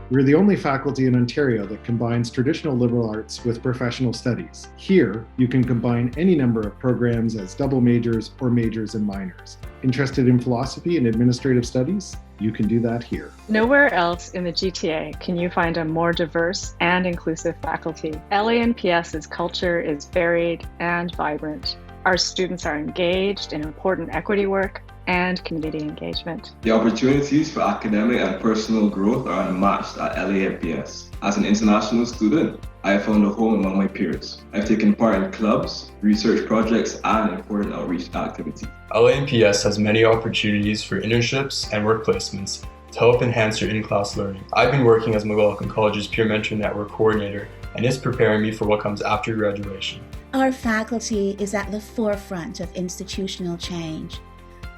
We're the only faculty in Ontario that combines traditional liberal arts with professional studies. Here, you can combine any number of programs as double majors or majors and minors. Interested in philosophy and administrative studies? You can do that here. Nowhere else in the GTA can you find a more diverse and inclusive faculty. LANPS's culture is varied and vibrant. Our students are engaged in important equity work and community engagement. The opportunities for academic and personal growth are unmatched at LANPS. As an international student, I have found a home among my peers. I've taken part in clubs, research projects, and important outreach activities. LANPS has many opportunities for internships and work placements to help enhance your in-class learning. I've been working as McLaughlin College's Peer Mentor Network Coordinator, and it's preparing me for what comes after graduation. Our faculty is at the forefront of institutional change.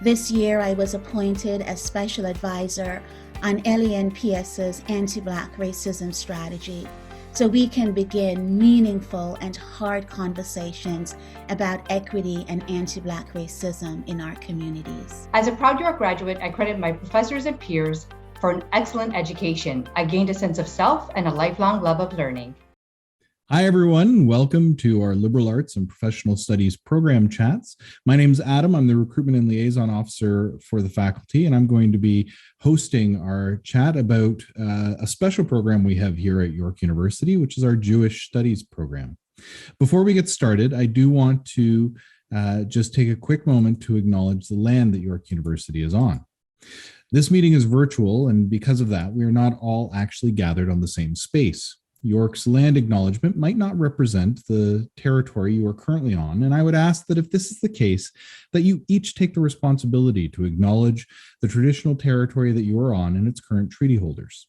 This year, I was appointed as Special Advisor on LANPS's anti-Black racism strategy, so we can begin meaningful and hard conversations about equity and anti-Black racism in our communities. As a proud York graduate, I credit my professors and peers for an excellent education. I gained a sense of self and a lifelong love of learning. Hi, everyone. Welcome to our Liberal Arts and Professional Studies program chats. My name is Adam. I'm the Recruitment and Liaison Officer for the faculty, and I'm going to be hosting our chat about a special program we have here at York University, which is our Jewish Studies program. Before we get started, I do want to just take a quick moment to acknowledge the land that York University is on. This meeting is virtual, and because of that, we are not all actually gathered on the same space. York's land acknowledgement might not represent the territory you are currently on, and I would ask that if this is the case, that you each take the responsibility to acknowledge the traditional territory that you are on and its current treaty holders.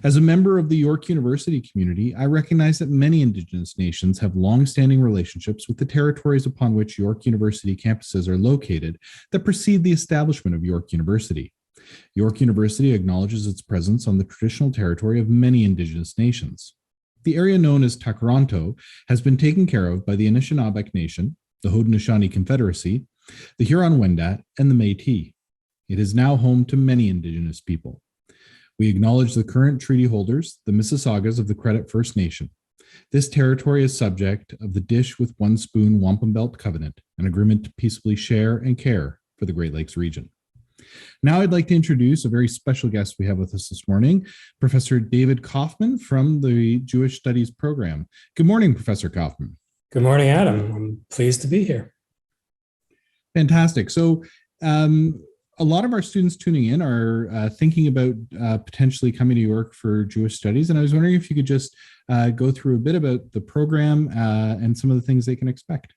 As a member of the York University community, I recognize that many Indigenous nations have long-standing relationships with the territories upon which York University campuses are located that precede the establishment of York University. York University acknowledges its presence on the traditional territory of many Indigenous nations. The area known as Takaranto has been taken care of by the Anishinaabeg Nation, the Haudenosaunee Confederacy, the Huron-Wendat, and the Métis. It is now home to many Indigenous people. We acknowledge the current treaty holders, the Mississaugas of the Credit First Nation. This territory is subject of the Dish with One Spoon Wampum Belt Covenant, an agreement to peaceably share and care for the Great Lakes region. Now I'd like to introduce a very special guest we have with us this morning, Professor David Kaufman from the Jewish Studies program. Good morning, Professor Kaufman. Good morning, Adam. I'm pleased to be here. Fantastic. So a lot of our students tuning in are thinking about potentially coming to York for Jewish Studies, and I was wondering if you could just go through a bit about the program and some of the things they can expect.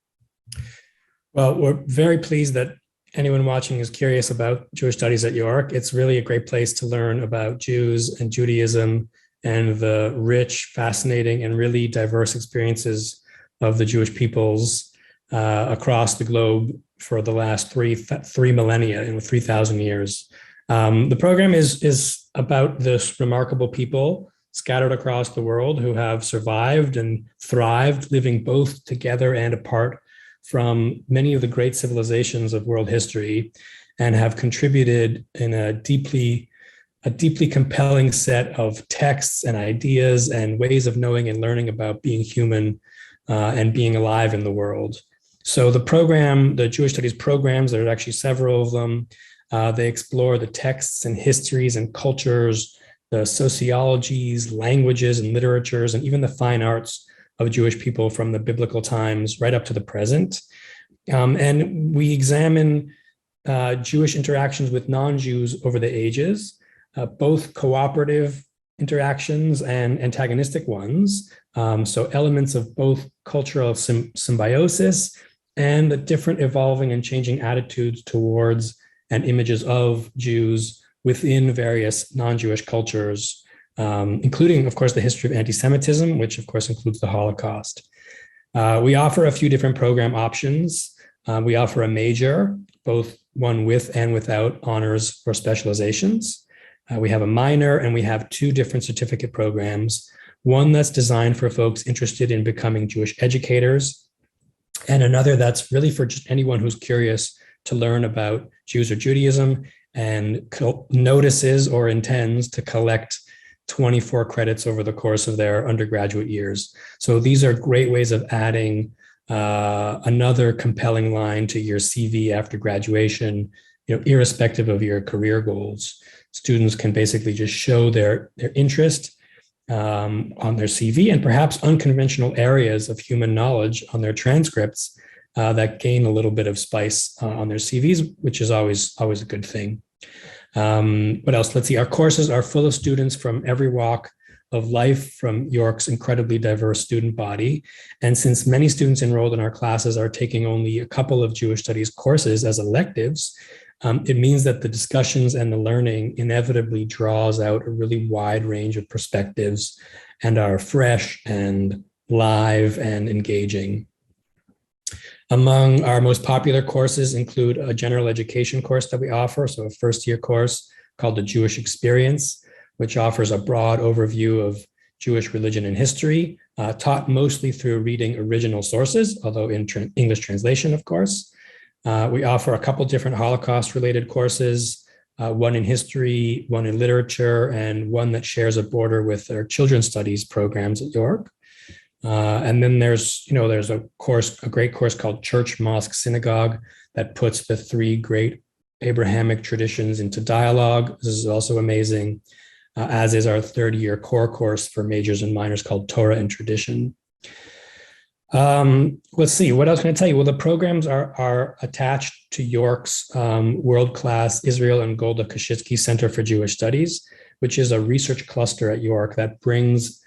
Well, we're very pleased that anyone watching is curious about Jewish Studies at York. It's really a great place to learn about Jews and Judaism and the rich, fascinating, and really diverse experiences of the Jewish peoples across the globe for the last three millennia, in 3,000 years. The program is about this remarkable people scattered across the world who have survived and thrived, living both together and apart from many of the great civilizations of world history, and have contributed in a deeply compelling set of texts and ideas and ways of knowing and learning about being human and being alive in the world. So the program, the Jewish Studies programs, there are actually several of them. They explore the texts and histories and cultures, the sociologies, languages and literatures, and even the fine arts of Jewish people from the biblical times right up to the present. And we examine Jewish interactions with non-Jews over the ages, both cooperative interactions and antagonistic ones. So elements of both cultural symbiosis and the different evolving and changing attitudes towards and images of Jews within various non-Jewish cultures, including, of course, the history of anti-Semitism, which, of course, includes the Holocaust. We offer a few different program options. We offer a major, both one with and without honors or specializations. We have a minor, and we have two different certificate programs, one that's designed for folks interested in becoming Jewish educators, and another that's really for just anyone who's curious to learn about Jews or Judaism and notices or intends to collect 24 credits over the course of their undergraduate years. So these are great ways of adding another compelling line to your CV after graduation, irrespective of your career goals. Students can basically just show their interest on their CV and perhaps unconventional areas of human knowledge on their transcripts that gain a little bit of spice on their CVs, which is always a good thing. What else? Let's see. Our courses are full of students from every walk of life from York's incredibly diverse student body. And since many students enrolled in our classes are taking only a couple of Jewish studies courses as electives, it means that the discussions and the learning inevitably draws out a really wide range of perspectives and are fresh and live and engaging. Among our most popular courses include a general education course that we offer, so a first-year course called the Jewish Experience, which offers a broad overview of Jewish religion and history, taught mostly through reading original sources, although in English translation, of course. We offer a couple different Holocaust-related courses, one in history, one in literature, and one that shares a border with our children's studies programs at York. And then there's a great course called Church, Mosque, Synagogue that puts the three great Abrahamic traditions into dialogue. This is also amazing, as is our third-year core course for majors and minors called Torah and Tradition. Let's see, what else can I tell you? Well, the programs are attached to York's world-class Israel and Golda Koshitsky Center for Jewish Studies, which is a research cluster at York that brings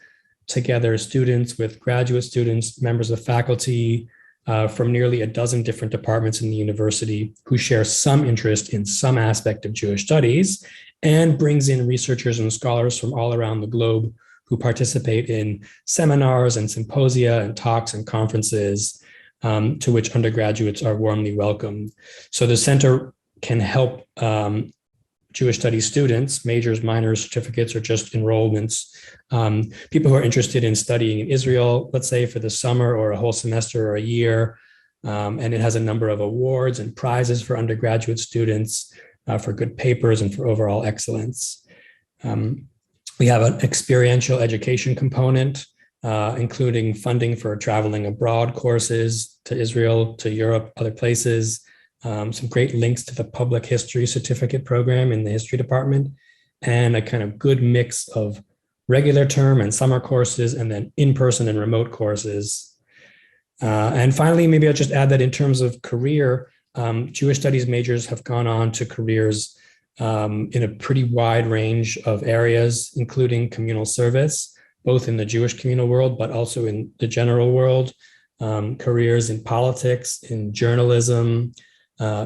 together students with graduate students, members of faculty from nearly a dozen different departments in the university who share some interest in some aspect of Jewish studies, and brings in researchers and scholars from all around the globe who participate in seminars and symposia and talks and conferences to which undergraduates are warmly welcomed. So the center can help Jewish studies students, majors, minors, certificates, or just enrollments, people who are interested in studying in Israel, let's say for the summer or a whole semester or a year. And it has a number of awards and prizes for undergraduate students for good papers and for overall excellence. We have an experiential education component, including funding for traveling abroad courses to Israel, to Europe, other places. Some great links to the public history certificate program in the history department, and a kind of good mix of regular term and summer courses, and then in-person and remote courses. And finally, maybe I'll just add that in terms of career, Jewish studies majors have gone on to careers in a pretty wide range of areas, including communal service, both in the Jewish communal world, but also in the general world, careers in politics, in journalism,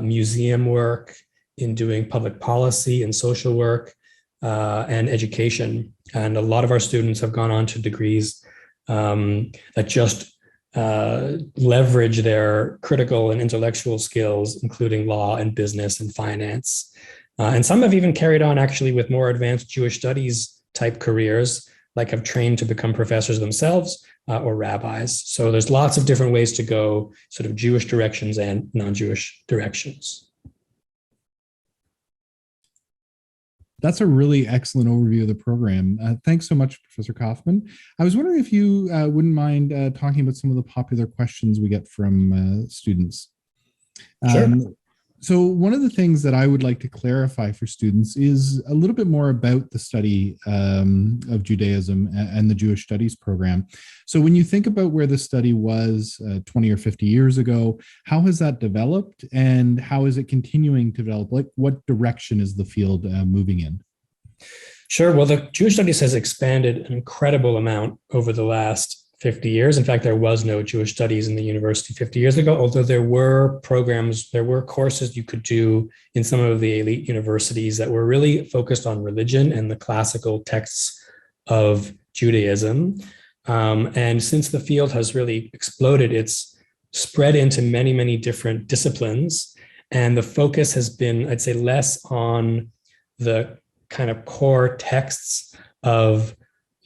museum work, in doing public policy and social work, and education. And a lot of our students have gone on to degrees that just leverage their critical and intellectual skills, including law and business and finance. And some have even carried on actually with more advanced Jewish studies type careers, like have trained to become professors themselves or rabbis. So there's lots of different ways to go, sort of Jewish directions and non-Jewish directions. That's a really excellent overview of the program. Thanks so much, Professor Kaufman. I was wondering if you wouldn't mind talking about some of the popular questions we get from students. Sure. So one of the things that I would like to clarify for students is a little bit more about the study of Judaism and the Jewish Studies program. So when you think about where the study was 20 or 50 years ago, how has that developed, and how is it continuing to develop? Like, what direction is the field moving in? Sure. Well, the Jewish Studies has expanded an incredible amount over the last 50 years. In fact, there was no Jewish studies in the university 50 years ago, although there were programs, there were courses you could do in some of the elite universities that were really focused on religion and the classical texts of Judaism. And since the field has really exploded, it's spread into many, many different disciplines. And the focus has been, I'd say, less on the kind of core texts of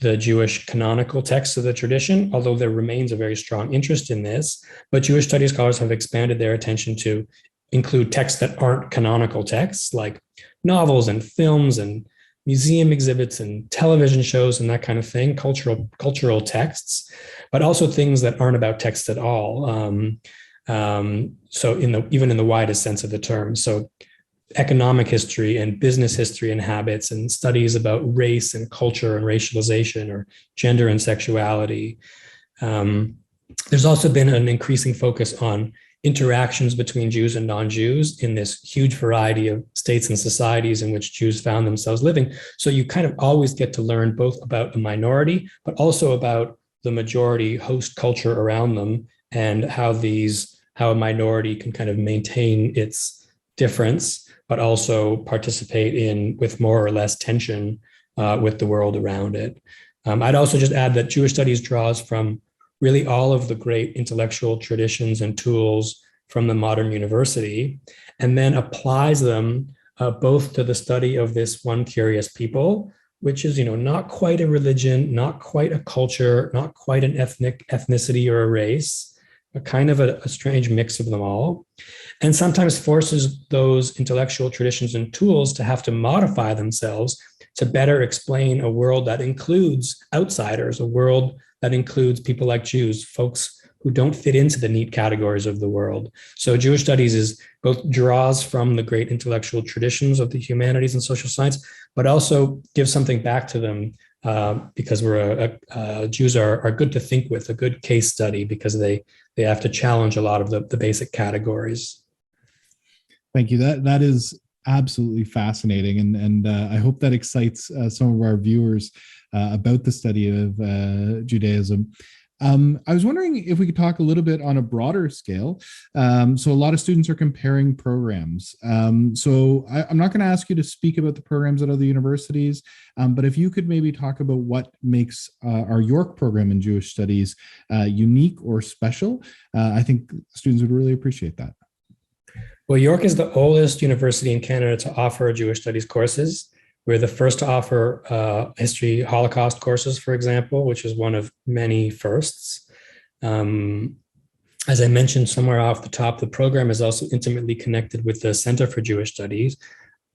the Jewish canonical texts of the tradition, although there remains a very strong interest in this. But Jewish studies scholars have expanded their attention to include texts that aren't canonical texts, like novels and films and museum exhibits and television shows and that kind of thing, cultural texts, but also things that aren't about text at all. So even in the widest sense of the term. So economic history and business history and habits and studies about race and culture and racialization or gender and sexuality. There's also been an increasing focus on interactions between Jews and non-Jews in this huge variety of states and societies in which Jews found themselves living. So you kind of always get to learn both about a minority, but also about the majority host culture around them and how a minority can kind of maintain its difference, but also participate with more or less tension with the world around it. I'd also just add that Jewish studies draws from really all of the great intellectual traditions and tools from the modern university, and then applies them both to the study of this one curious people, which is, not quite a religion, not quite a culture, not quite an ethnicity or a race, but kind of a strange mix of them all, and sometimes forces those intellectual traditions and tools to have to modify themselves to better explain a world that includes outsiders, a world that includes people like Jews, folks who don't fit into the neat categories of the world. So Jewish studies both draws from the great intellectual traditions of the humanities and social science, but also gives something back to them because Jews are good to think with, a good case study, because they have to challenge a lot of the basic categories. Thank you. That is absolutely fascinating, and I hope that excites some of our viewers about the study of Judaism. I was wondering if we could talk a little bit on a broader scale. So a lot of students are comparing programs. So I'm not going to ask you to speak about the programs at other universities, but if you could maybe talk about what makes our York program in Jewish studies unique or special, I think students would really appreciate that. Well, York is the oldest university in Canada to offer Jewish studies courses. We're the first to offer history Holocaust courses, for example, which is one of many firsts. As I mentioned somewhere off the top, the program is also intimately connected with the Center for Jewish Studies,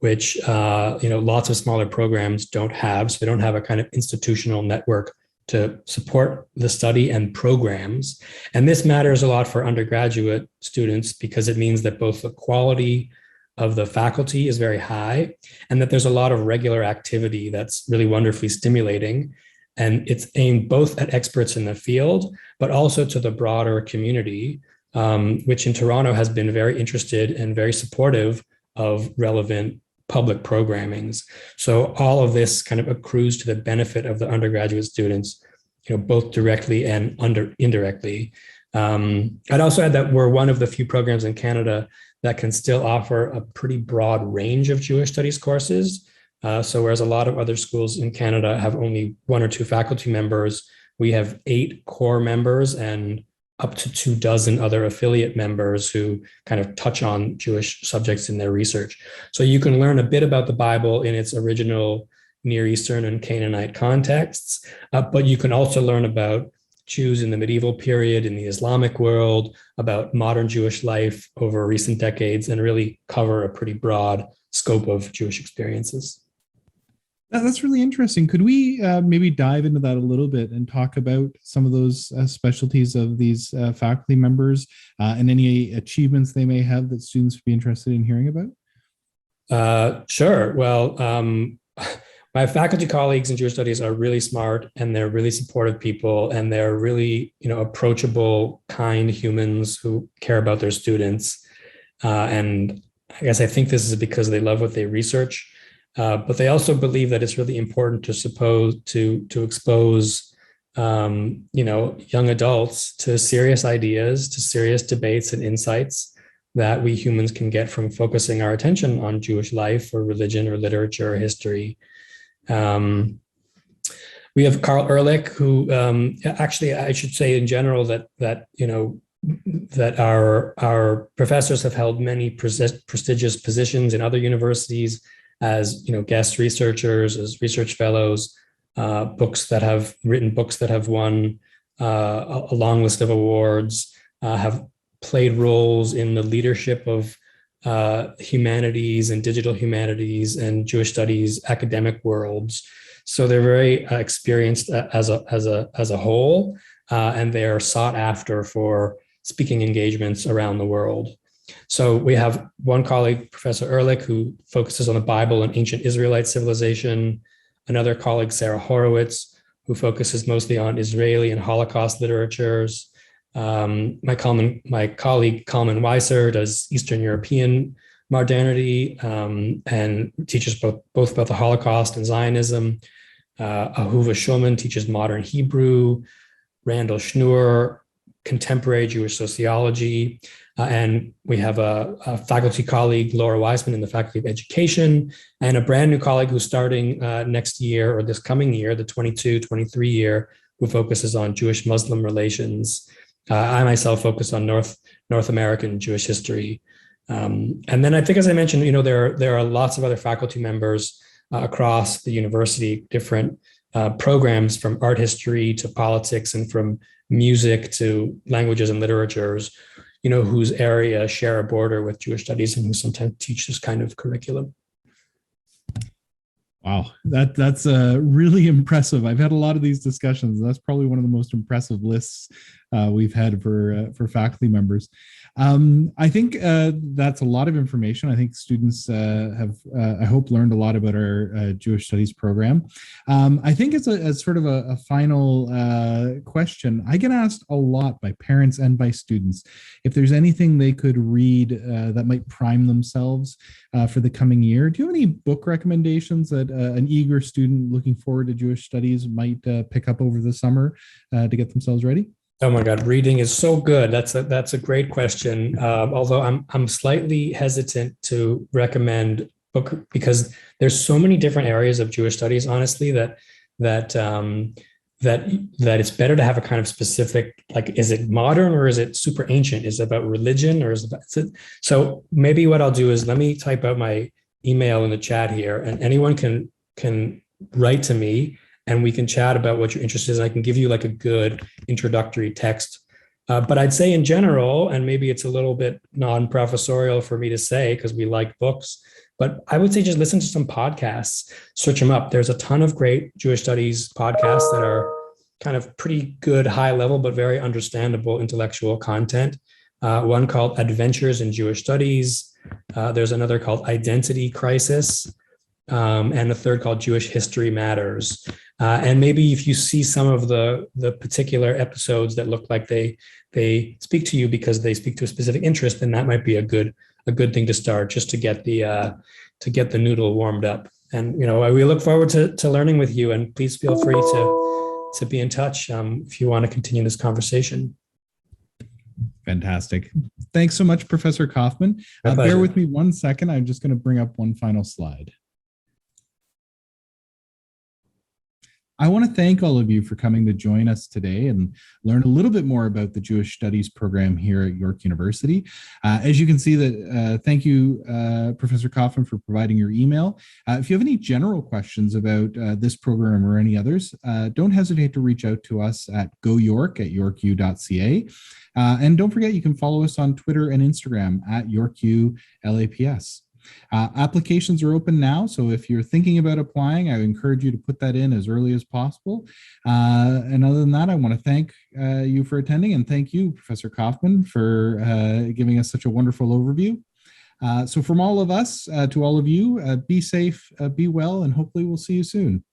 which lots of smaller programs don't have. So they don't have a kind of institutional network to support the study and programs. And this matters a lot for undergraduate students because it means that both the quality of the faculty is very high and that there's a lot of regular activity that's really wonderfully stimulating. And it's aimed both at experts in the field, but also to the broader community, which in Toronto has been very interested and very supportive of relevant public programmings. So all of this kind of accrues to the benefit of the undergraduate students, both directly and indirectly. I'd also add that we're one of the few programs in Canada that can still offer a pretty broad range of Jewish studies courses. So whereas a lot of other schools in Canada have only 1 or 2 faculty members, we have 8 core members and up to 24 other affiliate members who kind of touch on Jewish subjects in their research. So you can learn a bit about the Bible in its original Near Eastern and Canaanite contexts, but you can also learn about Jews in the medieval period, in the Islamic world, about modern Jewish life over recent decades, and really cover a pretty broad scope of Jewish experiences. That's really interesting. Could we maybe dive into that a little bit and talk about some of those specialties of these faculty members and any achievements they may have that students would be interested in hearing about? Sure. Well, my faculty colleagues in Jewish studies are really smart, and they're really supportive people, and they're really, approachable, kind humans who care about their students. And I guess I think this is because they love what they research. But they also believe that it's really important to expose young adults to serious ideas, to serious debates and insights that we humans can get from focusing our attention on Jewish life or religion or literature or history. We have Carl Ehrlich, who actually I should say in general that our professors have held many prestigious positions in other universities as guest researchers, as research fellows, books that have won a long list of awards, have played roles in the leadership of humanities and digital humanities and Jewish studies academic worlds. So they're very experienced as a whole, and they are sought after for speaking engagements around the world. So we have one colleague, Professor Ehrlich, who focuses on the Bible and ancient Israelite civilization. Another colleague, Sarah Horowitz, who focuses mostly on Israeli and Holocaust literatures. My colleague, Kalman Weiser, does Eastern European modernity and teaches both about the Holocaust and Zionism. Ahuva Shulman teaches modern Hebrew. Randall Schnur, contemporary Jewish sociology. And we have a faculty colleague, Laura Wiseman, in the Faculty of Education, and a brand new colleague who's starting next year or this coming year, the 22-23 year, who focuses on Jewish-Muslim relations. I myself focus on North American Jewish history. And then I think, as I mentioned, there are lots of other faculty members across the university, different programs from art history to politics and from music to languages and literatures, whose area share a border with Jewish studies and who sometimes teach this kind of curriculum. Wow, that's really impressive. I've had a lot of these discussions. That's probably one of the most impressive lists we've had for faculty members. I think that's a lot of information. I think students have, I hope, learned a lot about our Jewish Studies program. I think as sort of a final question, I get asked a lot by parents and by students if there's anything they could read that might prime themselves for the coming year. Do you have any book recommendations that an eager student looking forward to Jewish Studies might pick up over the summer to get themselves ready? Oh my God, reading is so good. That's a great question. Although I'm slightly hesitant to recommend book because there's so many different areas of Jewish studies, honestly, that it's better to have a kind of specific, like, is it modern or is it super ancient? Is it about religion or is it? So maybe what I'll do is let me type out my email in the chat here, and anyone can write to me. And we can chat about what you're interested in. I can give you like a good introductory text. But I'd say in general, and maybe it's a little bit non-professorial for me to say because we like books, but I would say just listen to some podcasts, search them up. There's a ton of great Jewish studies podcasts that are kind of pretty good, high level, but very understandable intellectual content. One called Adventures in Jewish Studies. There's another called Identity Crisis. And a third called Jewish History Matters. And maybe if you see some of the particular episodes that look like they speak to you because they speak to a specific interest, then that might be a good thing to start just to get the noodle warmed up. And we look forward to learning with you. And please feel free to be in touch if you want to continue this conversation. Fantastic. Thanks so much, Professor Kaufman. Bear with me 1 second. I'm just going to bring up one final slide. I want to thank all of you for coming to join us today and learn a little bit more about the Jewish Studies program here at York University. As you can see, thank you, Professor Kaufman, for providing your email. If you have any general questions about this program or any others, don't hesitate to reach out to us at goyork@yorku.ca. And don't forget, you can follow us on Twitter and Instagram at YorkULAPS. Applications are open now, so if you're thinking about applying, I would encourage you to put that in as early as possible. And other than that, I want to thank you for attending, and thank you, Professor Kaufman, for giving us such a wonderful overview. So from all of us to all of you, be safe, be well, and hopefully we'll see you soon.